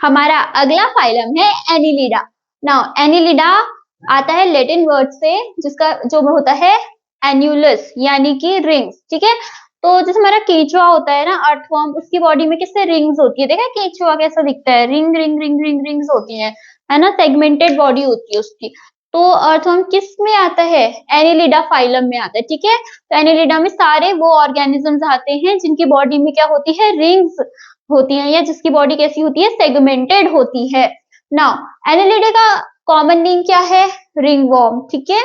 हमारा अगला फाइलम है एनिलिडा। नाउ एनिलिडा आता है लैटिन वर्ड से, जिसका जो होता है एन्युलस यानी कि रिंग्स, ठीक है। तो जैसे हमारा केंचुआ होता है ना अर्थवर्म, उसकी बॉडी में किससे रिंग्स होती है, देखा केंचुआ कैसा दिखता है, ring ring ring ring rings होती है ना, सेगमेंटेड बॉडी होती है उसकी। तो अर्थवर्म किस में आता है, एनिलिडा फाइलम में आता है, ठीक है। तो एनिलिडा में सारे वो ऑर्गेनिजम्स आते हैं जिनकी बॉडी में क्या होती है, रिंग्स होती है, या जिसकी बॉडी कैसी होती है, सेगमेंटेड होती है। नाउ एनिलिडा का कॉमन नेम क्या है, रिंगवॉर्म, ठीक है।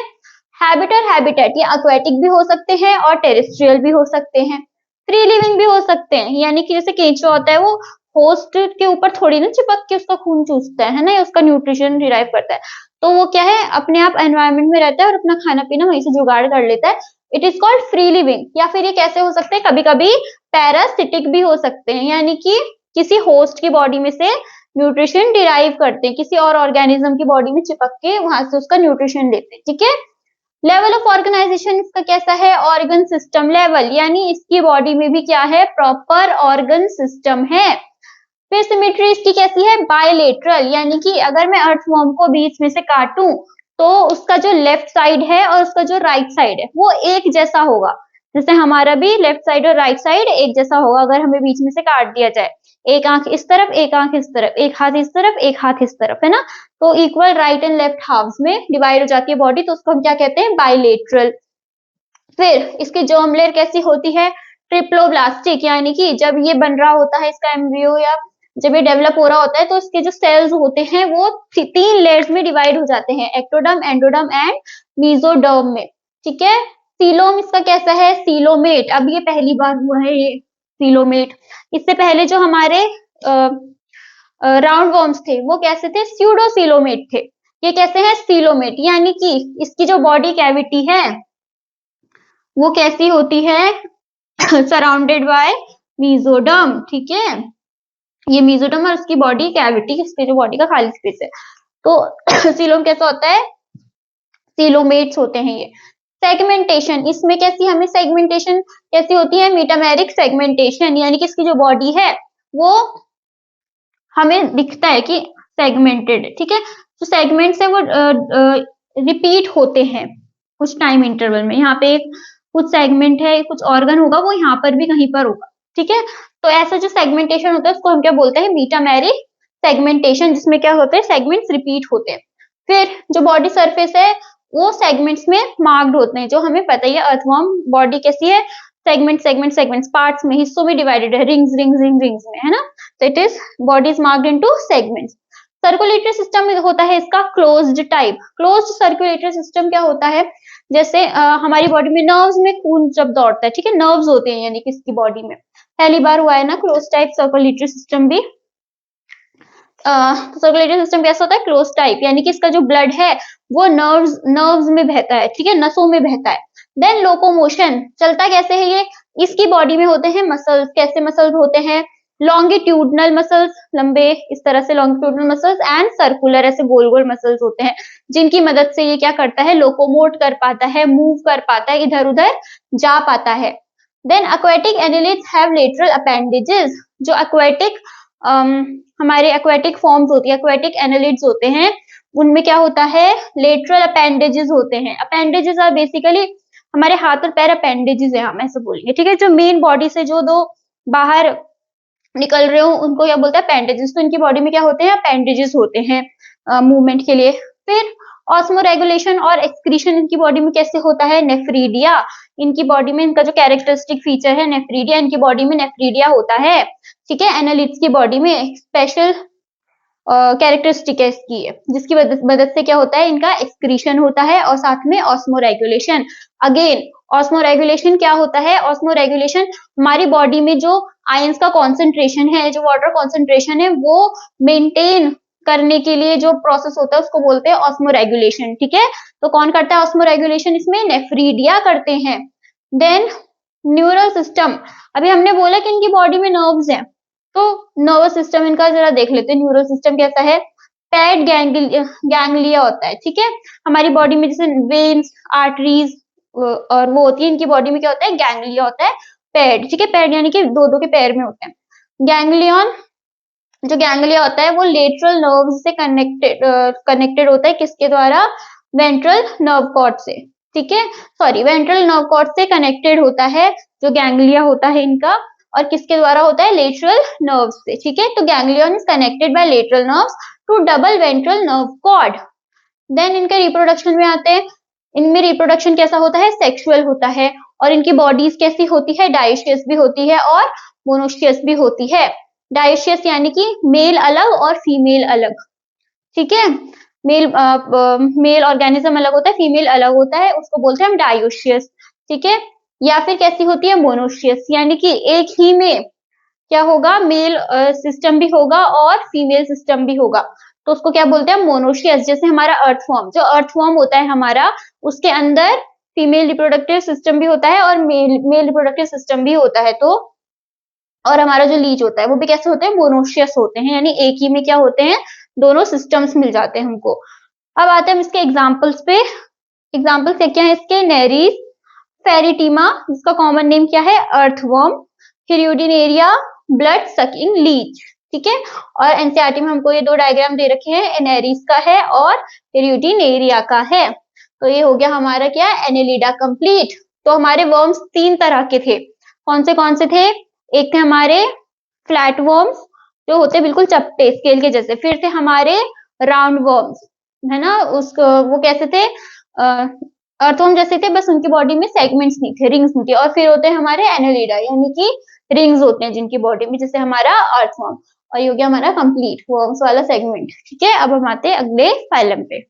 हैबिट और हैबिटेट, ये एक्वेटिक भी हो सकते हैं और टेरेस्ट्रियल भी हो सकते हैं, फ्री लिविंग भी हो सकते हैं, यानी कि जैसे केंचुआ होता है वो होस्ट के ऊपर थोड़ी ना चिपक के उसका खून चूसता है ना, या उसका न्यूट्रिशन डिराइव करता है। तो वो क्या है, अपने आप एनवायरनमेंट में रहता है और अपना खाना पीना वहीं से जुगाड़ कर लेता है। It is called free living. या फिर ये कैसे हो सकते हैं, कभी कभी पैरासिटिक भी हो सकते हैं, यानी कि किसी होस्ट की बॉडी में से न्यूट्रिशन डिराइव करते हैं, किसी और ऑर्गेनिज्म की बॉडी में चिपक के वहां से उसका न्यूट्रिशन लेते हैं, ठीक है। लेवल ऑफ ऑर्गेनाइजेशन इसका कैसा है, ऑर्गन सिस्टम लेवल, यानी इसकी बॉडी में भी क्या है, प्रॉपर ऑर्गन सिस्टम है। फिर सिमेट्री इसकी कैसी है, बायलेटरल, यानी कि अगर मैं अर्थवर्म को बीच में से काटूं तो उसका जो लेफ्ट साइड है और उसका जो राइट साइड है वो एक जैसा होगा। जैसे हमारा भी लेफ्ट साइड और राइट साइड एक जैसा होगा अगर हमें बीच में से काट दिया जाए, एक आंख इस तरफ, एक आंख इस तरफ, एक हाथ इस तरफ, एक हाथ इस तरफ, है ना। तो equal right and left halfs में डिवाइड हो जाती है बॉडी, तो उसको हम क्या कहते हैं, बायलेटरल। फिर इसकी जर्म लेयर कैसी होती है, ट्रिप्लोब्लास्टिक, यानी कि जब ये बन रहा होता है इसका एम्ब्रियो, या जब ये डेवलप हो रहा होता है तो इसके जो सेल्स होते हैं वो तीन लेयर्स में डिवाइड हो जाते हैं, एक्टोडर्म, एंडोडर्म एंड मेसोडर्म में, ठीक है। सीलोम इसका कैसा है, सीलोमेट, अब ये पहली बार हुआ है ये सीलोमेट। इससे पहले जो हमारे राउंड वर्म्स थे वो कैसे थे, स्यूडोसीलोमेट थे। ये कैसे हैं, सीलोमेट, यानी कि इसकी जो बॉडी कैविटी है वो कैसी होती है, सराउंडेड बाय मेसोडर्म, ठीक है। ये मेसोडर्म और इसकी बॉडी कैविटी, इसके जो बॉडी का खाली स्पेस है। तो सीलोम कैसा होता है, सीलोमेट्स होते हैं ये। सेगमेंटेशन, इसमें कैसी हमें सेगमेंटेशन कैसी होती है, मेटामेरिक सेगमेंटेशन, यानी कि इसकी जो बॉडी है वो हमें दिखता है कि सेगमेंटेड, ठीक है। जो सेगमेंट्स है वो रिपीट होते हैं कुछ टाइम इंटरवल में, यहाँ पे कुछ सेगमेंट है, कुछ ऑर्गन होगा वो यहाँ पर भी कहीं पर होगा, ठीक है। तो ऐसा जो सेगमेंटेशन होता है उसको हम क्या बोलते हैं, मेटामेरिक सेगमेंटेशन, जिसमें क्या होते हैं, सेगमेंट्स रिपीट होते हैं। फिर जो बॉडी सरफेस है वो सेगमेंट्स में मार्क्ड होते हैं, जो हमें पता ही है अर्थवर्म बॉडी कैसी है, सेगमेंट सेगमेंट सेगमेंट्स, पार्ट्स में, हिस्सों में डिवाइडेड है, रिंग्स रिंग्स रिंग रिंग्स में, है ना। तो it is body is marked into segments. Circulatory system होता है इसका closed type. Closed circulatory system क्या होता है, जैसे हमारी बॉडी में नर्व्स में खून जब दौड़ता है, ठीक है, नर्व्स होते हैं यानी कि इसकी बॉडी में, पहली बार हुआ है ना क्लोज टाइप सर्कुलेटरी सिस्टम भी। सर्कुलेटरी सिस्टम कैसा होता है, क्लोज टाइप, यानी कि इसका जो ब्लड है वो नर्व्स में बहता है, ठीक है, नसों में बहता है। देन लोकोमोशन, चलता कैसे है ये, इसकी बॉडी में होते हैं मसल्स, कैसे मसल्स होते हैं, लॉन्गिट्यूडनल मसल्स, लंबे इस तरह से लॉन्गिट्यूडनल मसल्स, एंड सर्कुलर ऐसे गोल गोल मसल्स होते हैं, जिनकी मदद से ये क्या करता है, लोकोमोट कर पाता है, मूव कर पाता है, इधर उधर जा पाता है। Then aquatic annelids have lateral appendages, जो aquatic हमारे aquatic forms होती है, aquatic annelids होते हैं, उनमें क्या होता है, lateral appendages होते हैं। appendages are basically हमारे हाथ और पैर appendages है, हम ऐसे बोलेंगे, ठीक है। जो मेन बॉडी से जो दो बाहर निकल रहे हो उनको क्या बोलते हैं, appendages। तो इनकी बॉडी में क्या होते हैं, appendages होते हैं मूवमेंट के लिए। फिर ऑस्मोरेगुलेशन और एक्सक्रीशन इनकी बॉडी में कैसे होता है, नेफ्रीडिया, इनकी बॉडी में इनका जो कैरेक्टरिस्टिक फीचर है नेफ्रीडिया, इनकी बॉडी में नेफ्रीडिया होता है, ठीक है। एनालिड्स की बॉडी में स्पेशल कैरेक्टरिस्टिक है इसकी, जिसकी मदद से क्या होता है, इनका एक्सक्रीशन होता है, और साथ में ऑस्मोरेगुलेशन। अगेन ऑस्मोरेगुलेशन क्या होता है, ऑस्मोरेगुलेशन हमारी बॉडी में जो आयंस का कॉन्सेंट्रेशन है, जो वाटर कॉन्सेंट्रेशन है वो मेंटेन करने के लिए जो प्रोसेस होता है उसको बोलते हैं ऑस्मोरेगुलेशन, ठीक है। तो कौन करता है ऑस्मोरेगुलेशन, इसमें नेफ्रीडिया करते हैं। देन न्यूरल सिस्टम, अभी हमने बोला कि इनकी बॉडी में नर्व्स हैं, तो नर्वस सिस्टम इनका जरा देख लेते हैं, न्यूरल सिस्टम कैसा है, पैड गैंग्लिया होता है, ठीक है। हमारी बॉडी में जैसे वेन्स, आर्टरीज और वो होती है, इनकी बॉडी में क्या होता है, गैंग्लिया होता है, पैड, ठीक है, पैड यानी कि दो दो के पैर में होते हैं। गैंग्लियन जो गैंग्लिया होता है वो लेटरल नर्व से कनेक्टेड होता है, किसके द्वारा? वेंट्रल नर्व कॉर्ड से, ठीक है, सॉरी वेंट्रल नर्व कॉर्ड से कनेक्टेड होता है जो गैंग्लिया होता है इनका, और किसके द्वारा होता है? लेटरल नर्व से, ठीक है। तो ganglion is connected by lateral nerves to double ventral nerve cord. Then इनके रिप्रोडक्शन में आते हैं। इनमें रिप्रोडक्शन कैसा होता है? सेक्सुअल होता है। और इनकी बॉडीज कैसी होती है? डायोशियस भी होती है और मोनोशियस भी होती है। डायोशियस यानी कि मेल अलग और फीमेल अलग, ठीक है। मेल ऑर्गेनिज्म अलग होता है, फीमेल अलग होता है, उसको बोलते हैं हम डायोशियस, ठीक है। या फिर कैसी होती है? मोनोशियस, यानी कि एक ही में क्या होगा? मेल सिस्टम भी होगा और फीमेल सिस्टम भी होगा, तो उसको क्या बोलते हैं? मोनोशियस। जैसे हमारा अर्थवॉर्म, जो अर्थवॉर्म होता है हमारा, उसके अंदर फीमेल रिप्रोडक्टिव सिस्टम भी होता है और मेल रिप्रोडक्टिव सिस्टम भी होता है। तो और हमारा जो लीच होता है वो भी कैसे होते हैं? मोनोशियस होते हैं, यानी एक ही में क्या होते हैं? दोनों सिस्टम्स मिल जाते हैं हमको। अब आते हैं हम इसके एग्जाम्पल्स पे। एग्जाम्पल्स क्या है इसके? नेरीज, फेरिटीमा, जिसका कॉमन नेम क्या है? Earthworm, Hirudinaria, blood sucking Leach, ठीक है। और एनसीईआरटी में हमको ये दो डायग्राम दे रखे हैं, एनेरीज का है और हिरुडिनेरिया का है। तो ये हो गया हमारा क्या? Annelida complete. तो हमारे वर्म्स तीन तरह के थे। कौन से थे? एक थे हमारे फ्लैट वर्म्स, जो होते बिल्कुल चपटे स्केल के जैसे। फिर थे हमारे राउंड वर्म्स, है ना, उसको वो कैसे थे? अर्थवर्म जैसे थे, बस उनकी बॉडी में सेगमेंट्स नहीं थे, रिंग्स नहीं थी। और फिर होते हैं हमारे एनेलिडा, यानी कि रिंग्स होते हैं जिनकी बॉडी में, जैसे हमारा अर्थवर्म। और ये हो गया हमारा कंप्लीट वर्म्स वाला सेगमेंट, ठीक है। अब हम आते हैं अगले फाइलम पे।